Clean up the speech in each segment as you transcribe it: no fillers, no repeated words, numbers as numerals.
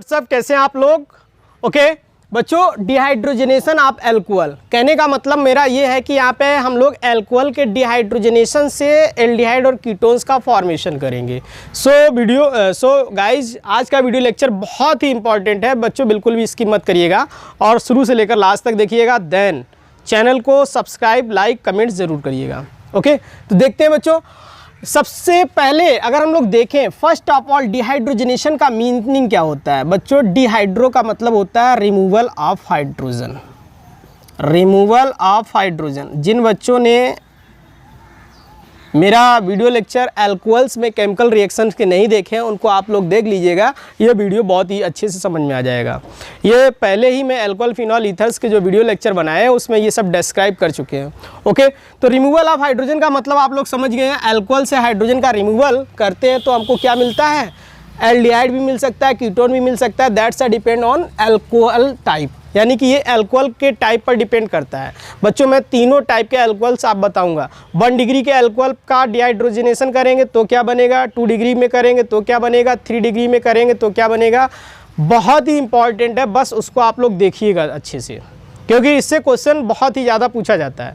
WhatsApp, कैसे हैं आप लोग? ओके बच्चों, डिहाइड्रोजनेशन ऑफ एल्कोहल, कहने का मतलब मेरा ये है कि यहाँ पे हम लोग एल्कोहल के डिहाइड्रोजनेशन से एल्डिहाइड और कीटोन्स का फॉर्मेशन करेंगे। सो गाइज, आज का वीडियो लेक्चर बहुत ही इंपॉर्टेंट है बच्चों, बिल्कुल भी इसकी मत करिएगा और शुरू से लेकर लास्ट तक देखिएगा। देन चैनल को सब्सक्राइब, लाइक, कमेंट ज़रूर करिएगा। ओके, तो देखते हैं बच्चों। सबसे पहले अगर हम लोग देखें, फर्स्ट ऑफ ऑल डिहाइड्रोजनेशन का मीनिंग क्या होता है बच्चों? डिहाइड्रो का मतलब होता है removal of hydrogen. Removal of hydrogen. जिन बच्चों ने मेरा वीडियो लेक्चर एल्कोहल्स में केमिकल रिएक्शंस के नहीं देखे हैं, उनको आप लोग देख लीजिएगा, ये वीडियो बहुत ही अच्छे से समझ में आ जाएगा। ये पहले ही मैं एल्कोहल फिनॉल ईथर्स के जो वीडियो लेक्चर बनाए हैं उसमें ये सब डिस्क्राइब कर चुके हैं। ओके, तो रिमूवल ऑफ हाइड्रोजन का मतलब आप लोग समझ गए हैं। एल्कोहल से हाइड्रोजन का रिमूवल करते हैं तो हमको क्या मिलता है? एल्डिहाइड भी मिल सकता है, कीटोन भी मिल सकता है। That's a depend on alcohol type, यानी कि ये एल्कोहल के टाइप पर डिपेंड करता है। बच्चों मैं तीनों टाइप के एल्कोहल्स आप बताऊंगा। 1 डिग्री के एल्कोहल का डिहाइड्रोजनेशन करेंगे तो क्या बनेगा, 2 डिग्री में करेंगे तो क्या बनेगा, 3 डिग्री में करेंगे तो क्या बनेगा। बहुत ही इंपॉर्टेंट है, बस उसको आप लोग देखिएगा अच्छे से, क्योंकि इससे क्वेश्चन बहुत ही ज़्यादा पूछा जाता है।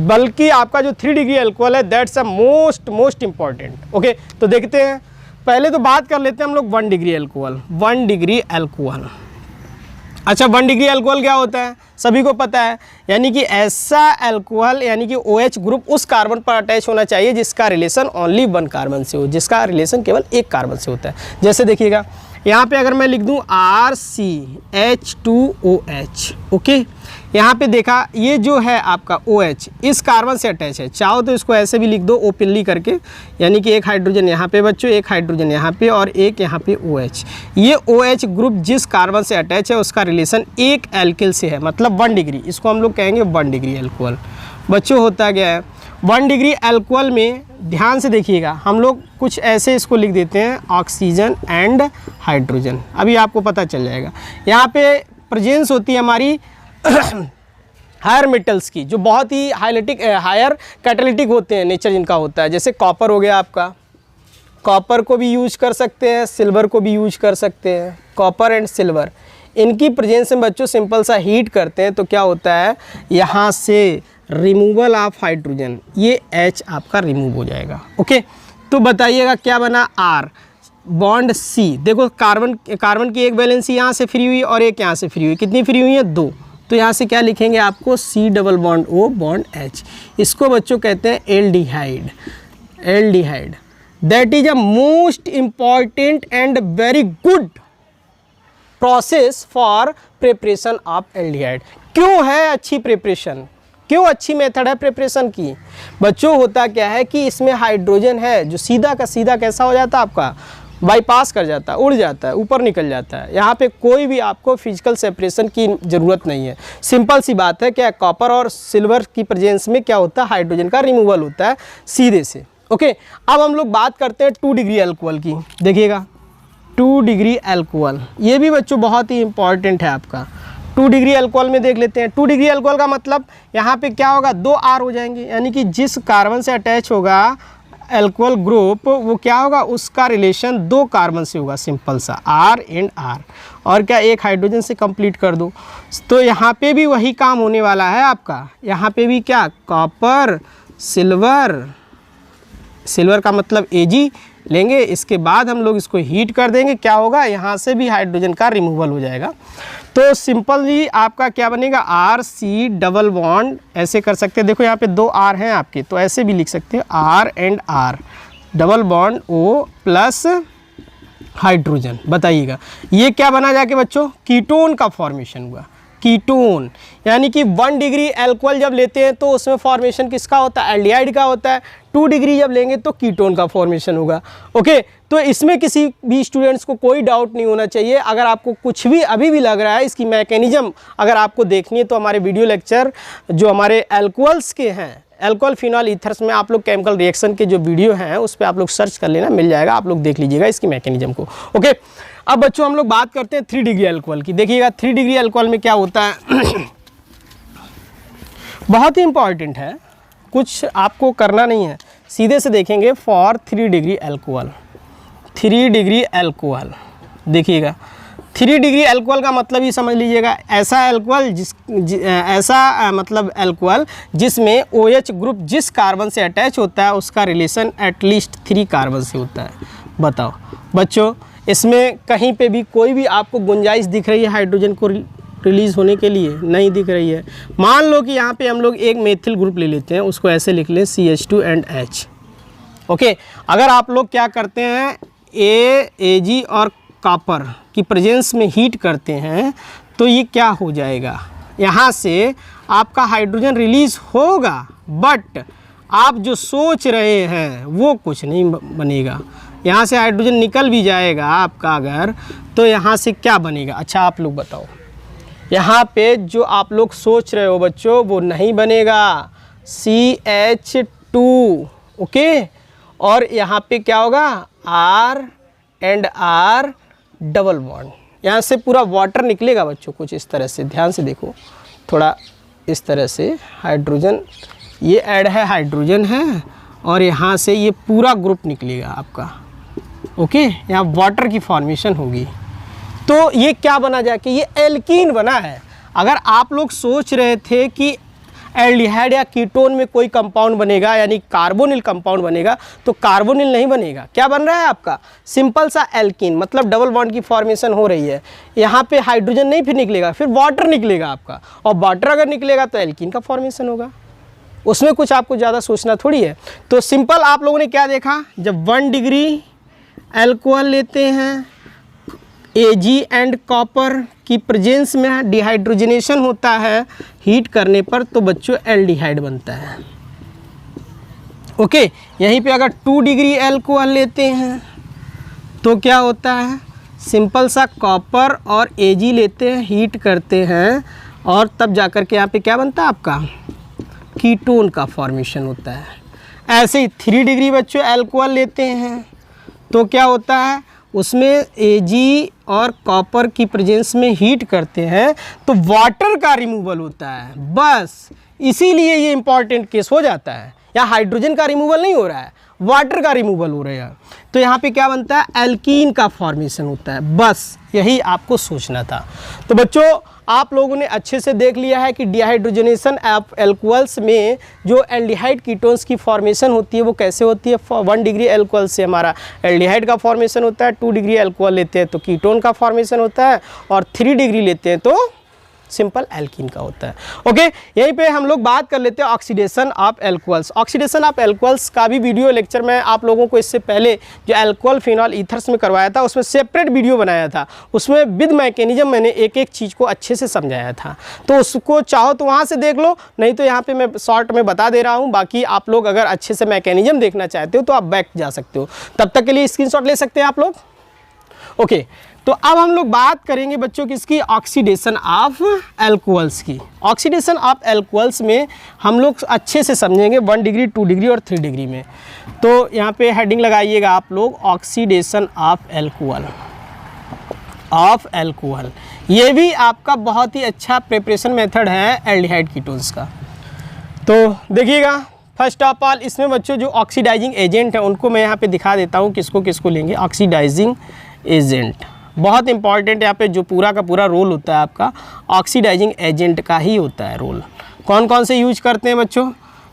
बल्कि आपका जो 3 डिग्री एल्कोहल है that's a most important. Okay, तो देखते हैं। पहले तो बात कर लेते हैं हम लोग 1 डिग्री एल्कोहल। 1 डिग्री एल्कोहल, अच्छा 1 डिग्री अल्कोहल क्या होता है सभी को पता है, यानी कि ऐसा अल्कोहल यानी कि OH ग्रुप उस कार्बन पर अटैच होना चाहिए जिसका रिलेशन ओनली 1 कार्बन से हो, जिसका रिलेशन केवल एक कार्बन से होता है। जैसे देखिएगा यहाँ पे अगर मैं लिख दूँ RCH2OH, ओके, यहाँ पे देखा ये जो है आपका OH इस कार्बन से अटैच है। चाहो तो इसको ऐसे भी लिख दो ओपनली करके, यानी कि एक हाइड्रोजन यहाँ पे बच्चों, एक हाइड्रोजन यहाँ पे और एक यहाँ पे OH। ये OH ग्रुप जिस कार्बन से अटैच है उसका रिलेशन एक एल्किल से है, मतलब 1 डिग्री। इसको हम लोग कहेंगे 1 डिग्री एल्कोहल। बच्चों होता क्या है 1 डिग्री एल्कोहल में, ध्यान से देखिएगा, हम लोग कुछ ऐसे इसको लिख देते हैं ऑक्सीजन एंड हाइड्रोजन। अभी आपको पता चल जाएगा। यहाँ पे प्रेजेंस होती है हमारी हायर मेटल्स की, जो बहुत ही हायर कैटालिटिक होते हैं, नेचर जिनका होता है। जैसे कॉपर हो गया आपका, कॉपर को भी यूज कर सकते हैं, सिल्वर को भी यूज कर सकते हैं। कॉपर एंड सिल्वर, इनकी प्रेजेंस में बच्चों सिंपल सा हीट करते हैं तो क्या होता है, यहाँ से रिमूवल ऑफ हाइड्रोजन, ये H आपका रिमूव हो जाएगा। ओके, तो बताइएगा क्या बना, R बॉन्ड C। देखो कार्बन की एक वैलेंसी यहाँ से फ्री हुई और एक यहाँ से फ्री हुई, कितनी फ्री हुई है, 2। तो यहाँ से क्या लिखेंगे आपको, C double bond O bond H। इसको बच्चों कहते हैं aldehyde. Aldehyde that is a most important and very good process for preparation of aldehyde. क्यों है अच्छी प्रिपरेशन, क्यों अच्छी मेथड है प्रिपरेशन की? बच्चों होता क्या है कि इसमें हाइड्रोजन है जो सीधा का सीधा कैसा हो जाता है आपका, बाईपास कर जाता है, उड़ जाता है, ऊपर निकल जाता है। यहाँ पे कोई भी आपको फिजिकल सेपरेशन की ज़रूरत नहीं है। सिंपल सी बात है, क्या कॉपर और सिल्वर की प्रेजेंस में क्या होता है, हाइड्रोजन का रिमूवल होता है सीधे से। ओके, अब हम लोग बात करते हैं 2 डिग्री एल्कोहल की। देखिएगा 2 डिग्री एल्कोहल, ये भी बच्चों बहुत ही इंपॉर्टेंट है आपका। 2 डिग्री अल्कोहल में देख लेते हैं। 2 डिग्री अल्कोहल का मतलब यहाँ पे क्या होगा, 2 R हो जाएंगे, यानी कि जिस कार्बन से अटैच होगा अल्कोहल ग्रुप वो क्या होगा, उसका रिलेशन 2 कार्बन से होगा, सिंपल सा R एंड R। और क्या एक हाइड्रोजन से कंप्लीट कर दो। तो यहाँ पे भी वही काम होने वाला है आपका। यहाँ पे भी क्या, कॉपर सिल्वर, सिल्वर का मतलब Ag लेंगे, इसके बाद हम लोग इसको हीट कर देंगे, क्या होगा, यहाँ से भी हाइड्रोजन का रिमूवल हो जाएगा। तो सिंपली आपका क्या बनेगा, RC डबल बॉन्ड, ऐसे कर सकते हैं। देखो यहाँ पे 2 R हैं आपके, तो ऐसे भी लिख सकते हैं R and R double bond O plus hydrogen. बताइएगा ये क्या बना जाके बच्चों, कीटोन का फॉर्मेशन हुआ। कीटोन यानी कि 1 डिग्री एल्कोहल जब लेते हैं तो उसमें फॉर्मेशन किसका होता है, एल्डिहाइड का होता है। 2 डिग्री जब लेंगे तो कीटोन का फॉर्मेशन होगा। ओके, तो इसमें किसी भी स्टूडेंट्स को कोई डाउट नहीं होना चाहिए। अगर आपको कुछ भी अभी भी लग रहा है, इसकी मैकेनिज्म अगर आपको देखनी है तो हमारे वीडियो लेक्चर जो हमारे एल्कोहल्स के हैं, एल्कोहल फिनॉल ईथर्स में आप लोग केमिकल रिएक्शन के जो वीडियो हैं उस पर आप लोग सर्च कर लेना, मिल जाएगा, आप लोग देख लीजिएगा इसकी मैकेनिज्म को। ओके, अब बच्चों हम लोग बात करते हैं 3 डिग्री अल्कोहल की। देखिएगा 3 डिग्री अल्कोहल में क्या होता है बहुत ही इंपॉर्टेंट है, कुछ आपको करना नहीं है, सीधे से देखेंगे। For 3 degree alcohol, 3 degree alcohol देखिएगा 3 डिग्री एल्कोहल का मतलब ही समझ लीजिएगा, ऐसा एल्कोहल मतलब एल्कोहल जिसमें OH ग्रुप जिस कार्बन से अटैच होता है उसका रिलेशन एटलीस्ट 3 कार्बन से होता है। बताओ बच्चों, इसमें कहीं पे भी कोई भी आपको गुंजाइश दिख रही है हाइड्रोजन को रिलीज़ होने के लिए? नहीं दिख रही है। मान लो कि यहाँ पे हम लोग एक मेथिल ग्रुप ले लेते हैं, उसको ऐसे लिख लें CH2 and H। ओके, अगर आप लोग क्या करते हैं AG और कॉपर की प्रेजेंस में हीट करते हैं तो ये क्या हो जाएगा, यहाँ से आपका हाइड्रोजन रिलीज़ होगा, बट आप जो सोच रहे हैं वो कुछ नहीं बनेगा। यहाँ से हाइड्रोजन निकल भी जाएगा आपका अगर, तो यहाँ से क्या बनेगा? अच्छा आप लोग बताओ, यहाँ पे जो आप लोग सोच रहे हो बच्चों वो नहीं बनेगा, CH2। ओके, और यहाँ पे क्या होगा, R and R double bond, यहाँ से पूरा वाटर निकलेगा बच्चों, कुछ इस तरह से, ध्यान से देखो थोड़ा इस तरह से, हाइड्रोजन ये ऐड है, हाइड्रोजन है, और यहाँ से ये पूरा ग्रुप निकलेगा आपका। ओके, यहाँ वाटर की फॉर्मेशन होगी, तो ये क्या बना जाके, ये एल्कीन बना है। अगर आप लोग सोच रहे थे कि एल्डिहाइड या कीटोन में कोई कंपाउंड बनेगा यानी कार्बोनिल कंपाउंड बनेगा, तो कार्बोनिल नहीं बनेगा। क्या बन रहा है आपका, सिंपल सा एल्कीन, मतलब डबल बॉन्ड की फॉर्मेशन हो रही है। यहाँ पे हाइड्रोजन नहीं फिर निकलेगा, फिर वाटर निकलेगा आपका, और वाटर अगर निकलेगा तो एल्कीन का फॉर्मेशन होगा। उसमें कुछ आपको ज़्यादा सोचना थोड़ी है। तो सिंपल आप लोगों ने क्या देखा, जब 1 डिग्री एल्कोहल लेते हैं, Ag एंड कॉपर की प्रेजेंस में डिहाइड्रोजनेशन होता है हीट करने पर, तो बच्चों एल्डिहाइड बनता है। ओके, यहीं पे अगर 2 डिग्री एल्कोहल लेते हैं तो क्या होता है, सिंपल सा कॉपर और Ag लेते हैं, हीट करते हैं, और तब जाकर के यहाँ पे क्या बनता है आपका, कीटोन का फॉर्मेशन होता है। ऐसे ही 3 डिग्री बच्चों एल्कोहल लेते हैं तो क्या होता है, उसमें Ag और कॉपर की प्रेजेंस में हीट करते हैं तो वाटर का रिमूवल होता है, बस इसीलिए ये इंपॉर्टेंट केस हो जाता है। यहाँ हाइड्रोजन का रिमूवल नहीं हो रहा है, वाटर का रिमूवल हो रहा है, तो यहाँ पे क्या बनता है, एल्कीन का फॉर्मेशन होता है। बस यही आपको सोचना था। तो बच्चों आप लोगों ने अच्छे से देख लिया है कि डिहाइड्रोजनेशन ऑफ एल्कोहल्स में जो एल्डिहाइड कीटोन्स की फॉर्मेशन होती है वो कैसे होती है। 1 डिग्री एल्कोहल से हमारा एल्डिहाइड का फॉर्मेशन होता है, 2 डिग्री एल्कोहल लेते हैं तो कीटोन का फॉर्मेशन होता है, और 3 डिग्री लेते हैं तो सिंपल एल्कीन का होता है। ओके, यहीं पे हम लोग बात कर लेते हैं oxidation of alcohols. Oxidation of alcohols का भी वीडियो लेक्चर में आप लोगों को इससे पहले जो एल्कोहल फिनॉल ईथर्स में करवाया था उसमें सेपरेट वीडियो बनाया था, उसमें विद मैकेनिज्म मैंने एक एक चीज़ को अच्छे से समझाया था, तो उसको चाहो तो वहाँ से देख लो, नहीं तो यहाँ पर मैं शॉर्ट में बता दे रहा हूँ। बाकी आप लोग अगर अच्छे से मैकेनिज्म देखना चाहते हो तो आप बैक जा सकते हो, तब तक के लिए स्क्रीनशॉट ले सकते हैं आप लोग। ओके, तो अब हम लोग बात करेंगे बच्चों किसकी, ऑक्सीडेशन ऑफ एल्कोहल्स की। ऑक्सीडेशन ऑफ एल्कोहल्स में हम लोग अच्छे से समझेंगे 1 डिग्री, 2 डिग्री और 3 डिग्री में। तो यहाँ पे हेडिंग लगाइएगा आप लोग, ऑक्सीडेशन ऑफ एल्कोहल। ये भी आपका बहुत ही अच्छा प्रिपरेशन मेथड है एल्डिहाइड कीटोन्स का। तो देखिएगा, फर्स्ट ऑफ ऑल इसमें बच्चों जो ऑक्सीडाइजिंग एजेंट है उनको मैं यहाँ पे दिखा देता हूँ किसको किसको लेंगे। ऑक्सीडाइजिंग एजेंट बहुत इंपॉर्टेंट, यहाँ पे जो पूरा का पूरा रोल होता है आपका ऑक्सीडाइजिंग एजेंट का ही होता है रोल। कौन कौन से यूज करते हैं बच्चों,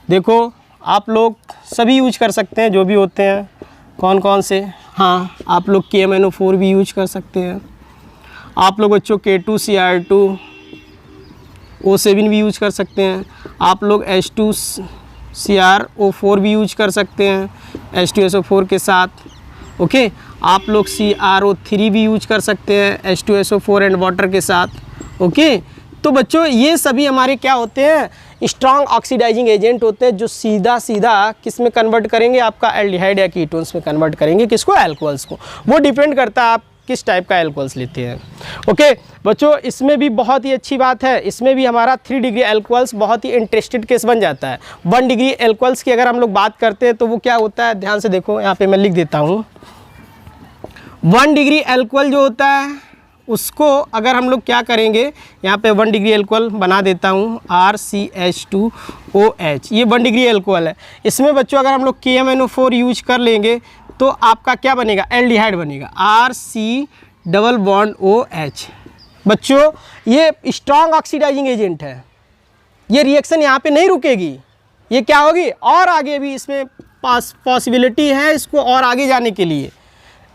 देखो आप लोग सभी यूज कर सकते हैं जो भी होते हैं। कौन कौन से, हाँ आप लोग KMnO4 भी यूज कर सकते हैं, आप लोग बच्चों K2Cr2O7 भी यूज कर सकते हैं, आप लोग H2CrO4 भी यूज कर सकते हैं H2SO4 के साथ। ओके, आप लोग CrO3 भी यूज कर सकते हैं H2SO4 एंड वाटर के साथ। ओके, तो बच्चों ये सभी हमारे क्या होते हैं, स्ट्रॉन्ग ऑक्सीडाइजिंग एजेंट होते हैं जो सीधा सीधा किस में कन्वर्ट करेंगे, आपका एल्डिहाइड या कीटोन्स में कन्वर्ट करेंगे, किसको, एल्कोहल्स को। वो डिपेंड करता है आप किस टाइप का एल्कोहल्स लेते हैं। ओके बच्चों, इसमें भी बहुत ही अच्छी बात है, इसमें भी हमारा 3 डिग्री एल्कोहल्स बहुत ही इंटरेस्टेड केस बन जाता है। 1 डिग्री एल्कोहल्स की अगर हम लोग बात करते हैं तो वो क्या होता है, ध्यान से देखो, यहाँ पे मैं लिख देता हूँ। 1 डिग्री एल्कोहल जो होता है उसको अगर हम लोग क्या करेंगे, यहाँ पे 1 डिग्री एल्कोहल बना देता हूँ RCH2OH, ये 1 डिग्री एल्कोहल है। इसमें बच्चों अगर हम लोग KMnO4 यूज कर लेंगे तो आपका क्या बनेगा, एल्डिहाइड बनेगा डबल बॉन्ड OH। बच्चों ये स्ट्रॉन्ग ऑक्सीडाइजिंग एजेंट है, ये रिएक्शन यहाँ पे नहीं रुकेगी, ये क्या होगी और आगे भी इसमें पॉसिबिलिटी है इसको और आगे जाने के लिए।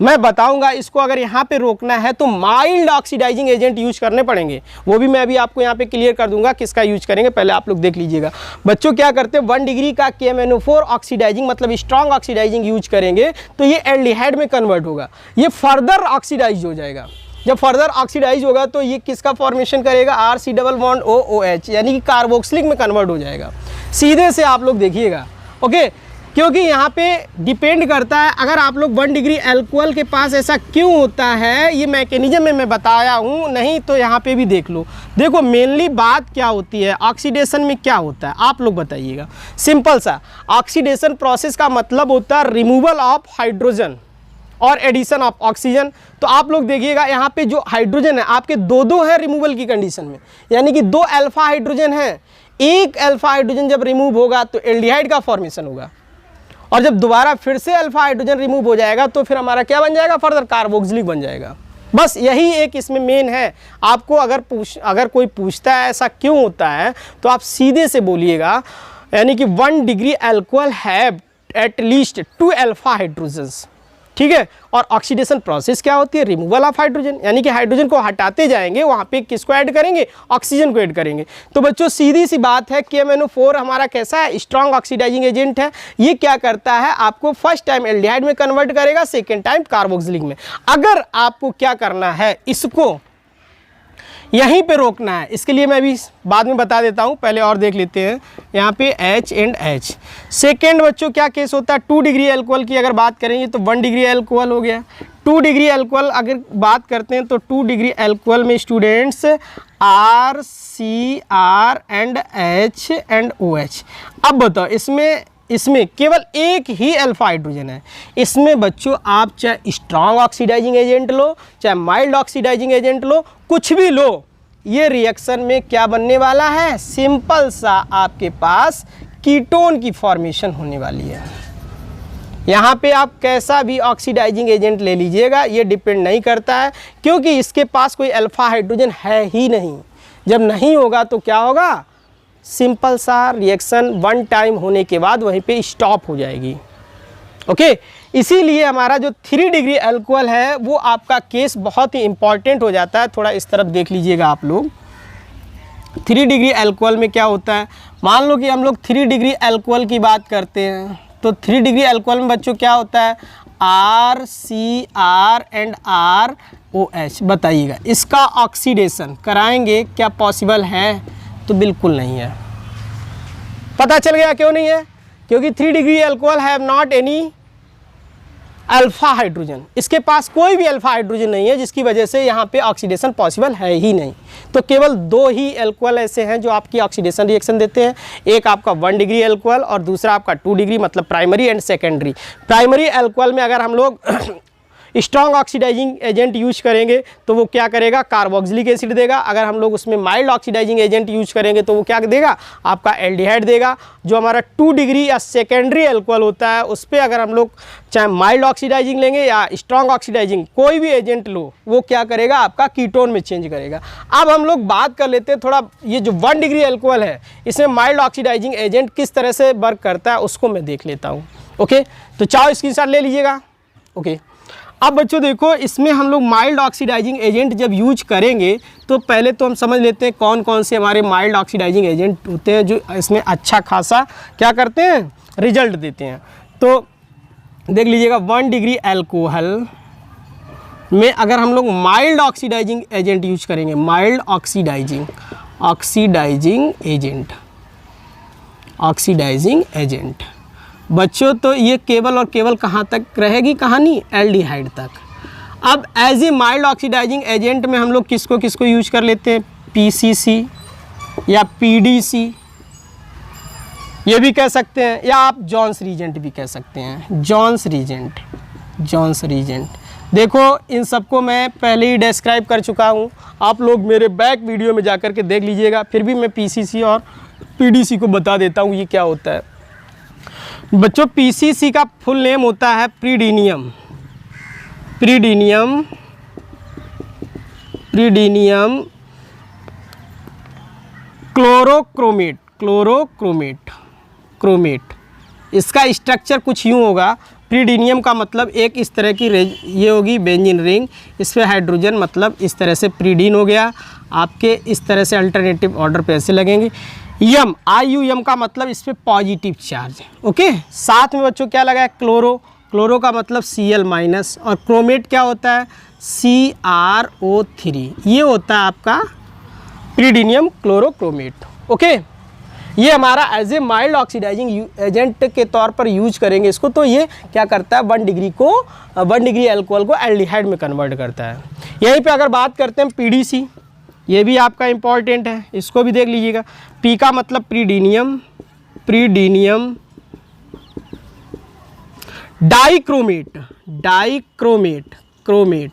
मैं बताऊंगा इसको अगर यहाँ पे रोकना है तो माइल्ड ऑक्सीडाइजिंग एजेंट यूज करने पड़ेंगे, वो भी मैं अभी आपको यहाँ पे क्लियर कर दूंगा किसका यूज करेंगे, पहले आप लोग देख लीजिएगा। बच्चों क्या करते हैं 1 डिग्री का KMnO4 ऑक्सीडाइजिंग मतलब स्ट्रॉन्ग ऑक्सीडाइजिंग यूज करेंगे तो ये एल्डिहाइड में कन्वर्ट होगा, ये फर्दर ऑक्सीडाइज हो जाएगा। जब फर्दर ऑक्सीडाइज होगा तो ये किसका फॉर्मेशन करेगा, RC डबल बॉन्ड OOH यानी कि कार्बोक्सिलिक में कन्वर्ट हो जाएगा। सीधे से आप लोग देखिएगा, ओके, क्योंकि यहाँ पे डिपेंड करता है अगर आप लोग 1 डिग्री अल्कोहल के पास ऐसा क्यों होता है, ये मैकेनिज्म में मैं बताया हूँ, नहीं तो यहाँ पे भी देख लो। देखो मेनली बात क्या होती है, ऑक्सीडेशन में क्या होता है आप लोग बताइएगा। सिंपल सा, ऑक्सीडेशन प्रोसेस का मतलब होता है रिमूवल ऑफ हाइड्रोजन और एडिशन ऑफ ऑक्सीजन। तो आप लोग देखिएगा यहाँ पे जो हाइड्रोजन है आपके दो हैं रिमूवल की कंडीशन में, यानी कि 2 अल्फा हाइड्रोजन है, एक अल्फा हाइड्रोजन जब रिमूव होगा तो एल्डिहाइड का फॉर्मेशन होगा, और जब दोबारा फिर से अल्फा हाइड्रोजन रिमूव हो जाएगा तो फिर हमारा क्या बन जाएगा, फर्दर कार्बोक्सिलिक बन जाएगा। बस यही एक इसमें मेन है। आपको अगर कोई पूछता है ऐसा क्यों होता है तो आप सीधे से बोलिएगा, यानी कि 1 degree alcohol have at least 2 alpha hydrogens, ठीक है। और ऑक्सीडेशन प्रोसेस क्या होती है, रिमूवल ऑफ हाइड्रोजन, यानी कि हाइड्रोजन को हटाते जाएंगे, वहाँ पे किसको ऐड करेंगे, ऑक्सीजन को ऐड करेंगे। तो बच्चों सीधी सी बात है KMnO4 हमारा कैसा है, स्ट्रॉन्ग ऑक्सीडाइजिंग एजेंट है। ये क्या करता है, आपको फर्स्ट टाइम एल्डिहाइड में कन्वर्ट करेगा, सेकेंड टाइम कार्बोक्सिलिक में। अगर आपको क्या करना है, इसको यहीं पे रोकना है, इसके लिए मैं भी बाद में बता देता हूँ, पहले और देख लेते हैं। यहाँ पे H एंड H। सेकेंड बच्चों क्या केस होता है, 2 डिग्री अल्कोहल की अगर बात करेंगे तो 1 डिग्री अल्कोहल हो गया। 2 डिग्री अल्कोहल अगर बात करते हैं तो 2 डिग्री अल्कोहल में students R, C, R and H and OH। अब बताओ इसमें केवल एक ही अल्फा हाइड्रोजन है। इसमें बच्चों आप चाहे स्ट्रॉन्ग ऑक्सीडाइजिंग एजेंट लो, चाहे माइल्ड ऑक्सीडाइजिंग एजेंट लो, कुछ भी लो, ये रिएक्शन में क्या बनने वाला है, सिंपल सा आपके पास कीटोन की फॉर्मेशन होने वाली है। यहाँ पे आप कैसा भी ऑक्सीडाइजिंग एजेंट ले लीजिएगा, ये डिपेंड नहीं करता है, क्योंकि इसके पास कोई अल्फा हाइड्रोजन है ही नहीं। जब नहीं होगा तो क्या होगा, सिंपल सा रिएक्शन 1 टाइम होने के बाद वहीं पे स्टॉप हो जाएगी, ओके। इसीलिए हमारा जो 3 डिग्री अल्कोहल है वो आपका केस बहुत ही इंपॉर्टेंट हो जाता है। थोड़ा इस तरफ देख लीजिएगा आप लोग। 3 डिग्री अल्कोहल में क्या होता है, मान लो कि हम लोग 3 डिग्री अल्कोहल की बात करते हैं तो 3 डिग्री अल्कोहल में बच्चों क्या होता है, RCR एंड ROH। बताइएगा इसका ऑक्सीडेशन कराएंगे क्या पॉसिबल है, तो बिल्कुल नहीं है। पता चल गया क्यों नहीं है, क्योंकि 3 degree alcohol have not any alpha hydrogen, इसके पास कोई भी अल्फा हाइड्रोजन नहीं है, जिसकी वजह से यहाँ पे ऑक्सीडेशन पॉसिबल है ही नहीं। तो केवल 2 ही अल्कोहल ऐसे हैं जो आपकी ऑक्सीडेशन रिएक्शन देते हैं, एक आपका 1 डिग्री अल्कोहल और दूसरा आपका 2 डिग्री, मतलब primary and secondary. Primary alcohol में अगर हम लोग स्ट्रॉन्ग ऑक्सीडाइजिंग एजेंट यूज करेंगे तो वो क्या करेगा, कार्बोक्सिलिक एसिड देगा। अगर हम लोग उसमें माइल्ड ऑक्सीडाइजिंग एजेंट यूज करेंगे तो वो क्या देगा, आपका एल्डिहाइड देगा। जो हमारा 2 डिग्री या सेकेंडरी अल्कोहल होता है उस पर अगर हम लोग चाहे माइल्ड ऑक्सीडाइजिंग लेंगे या स्ट्रॉन्ग ऑक्सीडाइजिंग कोई भी एजेंट लो, वो क्या करेगा, आपका कीटोन में चेंज करेगा। अब हम लोग बात कर लेते हैं थोड़ा, ये जो 1 डिग्री अल्कोहल है इसमें माइल्ड ऑक्सीडाइजिंग एजेंट किस तरह से वर्क करता है उसको मैं देख लेता हूँ, ओके। तो चाहो स्क्रीनशॉट ले लीजिएगा, ओके। अब बच्चों देखो, इसमें हम लोग माइल्ड ऑक्सीडाइजिंग एजेंट जब यूज करेंगे तो पहले तो हम समझ लेते हैं कौन कौन से हमारे माइल्ड ऑक्सीडाइजिंग एजेंट होते हैं जो इसमें अच्छा खासा क्या करते हैं, रिजल्ट देते हैं। तो देख लीजिएगा 1 डिग्री अल्कोहल में अगर हम लोग माइल्ड ऑक्सीडाइजिंग एजेंट यूज करेंगे, माइल्ड ऑक्सीडाइजिंग एजेंट बच्चों, तो ये केवल और केवल कहाँ तक रहेगी कहानी, एल्डिहाइड तक। अब as a mild oxidizing agent में हम लोग किसको किसको यूज कर लेते हैं, PCC या PDC ये भी कह सकते हैं, या आप जॉन्स रीजेंट भी कह सकते हैं, जॉन्स रीजेंट। देखो इन सबको मैं पहले ही डिस्क्राइब कर चुका हूँ, आप लोग मेरे बैक वीडियो में जाकर के देख लीजिएगा। फिर भी मैं PCC और PDC को बता देता हूँ ये क्या होता है। बच्चों PCC का फुल नेम होता है प्रीडीनियम प्रीडिनियम क्रोमेट। इसका स्ट्रक्चर कुछ यूँ होगा। प्रीडिनियम का मतलब एक इस तरह की ये होगी बेंजीन रिंग, इस पर हाइड्रोजन, मतलब इस तरह से प्रीडीन हो गया आपके, इस तरह से अल्टरनेटिव ऑर्डर पे ऐसे लगेंगे। यम, IUM का मतलब इस पर पॉजिटिव चार्ज है। ओके, साथ में बच्चों क्या लगा है? क्लोरो का मतलब Cl- और क्रोमेट क्या होता है? CrO3। ये होता है आपका प्रीडिनियम क्लोरोक्रोमेट। ओके, ये हमारा as a mild oxidizing agent के तौर पर यूज करेंगे इसको। तो ये क्या करता है? 1 डिग्री अल्कोहल को एल्डिहाइड में कन्वर्ट करता है। यहीं पे अगर बात करते हैं PDC, ये भी आपका इम्पॉर्टेंट है, इसको भी देख लीजिएगा। P का मतलब प्रीडिनियम डाइक्रोमेट।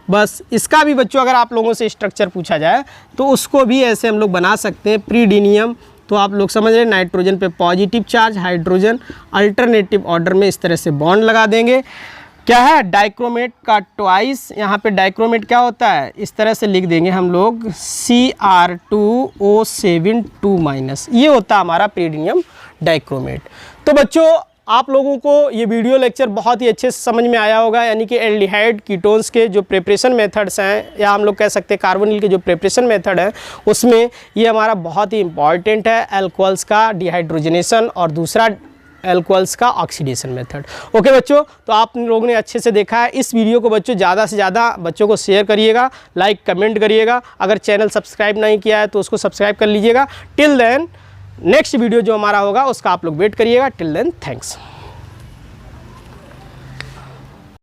बस इसका भी बच्चों अगर आप लोगों से स्ट्रक्चर पूछा जाए तो उसको भी ऐसे हम लोग बना सकते हैं। प्रीडिनियम, तो आप लोग समझ रहे हैं, नाइट्रोजन पे positive charge, hydrogen alternative order में इस तरह से बॉन्ड लगा देंगे। क्या है? डाइक्रोमेट का ट्वाइस, यहाँ पे डाइक्रोमेट क्या होता है? इस तरह से लिख देंगे हम लोग Cr2O7 2-। ये होता है हमारा प्रीडिनियम डाइक्रोमेट। तो बच्चों आप लोगों को ये वीडियो लेक्चर बहुत ही अच्छे से समझ में आया होगा, यानी कि एल्डिहाइड कीटोन्स के जो प्रिपरेशन मेथड्स हैं, या हम लोग कह सकते हैं कार्बोनिल के जो प्रिपरेशन मेथड है, उसमें ये हमारा बहुत ही इंपॉर्टेंट है। अल्कोहल्स का डिहाइड्रोजनेशन और दूसरा अल्कोहल्स का ऑक्सीडेशन मेथड। ओके बच्चों, तो आप लोगों ने अच्छे से देखा है। इस वीडियो को बच्चों ज़्यादा से ज़्यादा बच्चों को शेयर करिएगा, लाइक कमेंट करिएगा। अगर चैनल सब्सक्राइब नहीं किया है तो उसको सब्सक्राइब कर लीजिएगा। टिल देन नेक्स्ट वीडियो जो हमारा होगा उसका आप लोग वेट करिएगा। Till then thanks.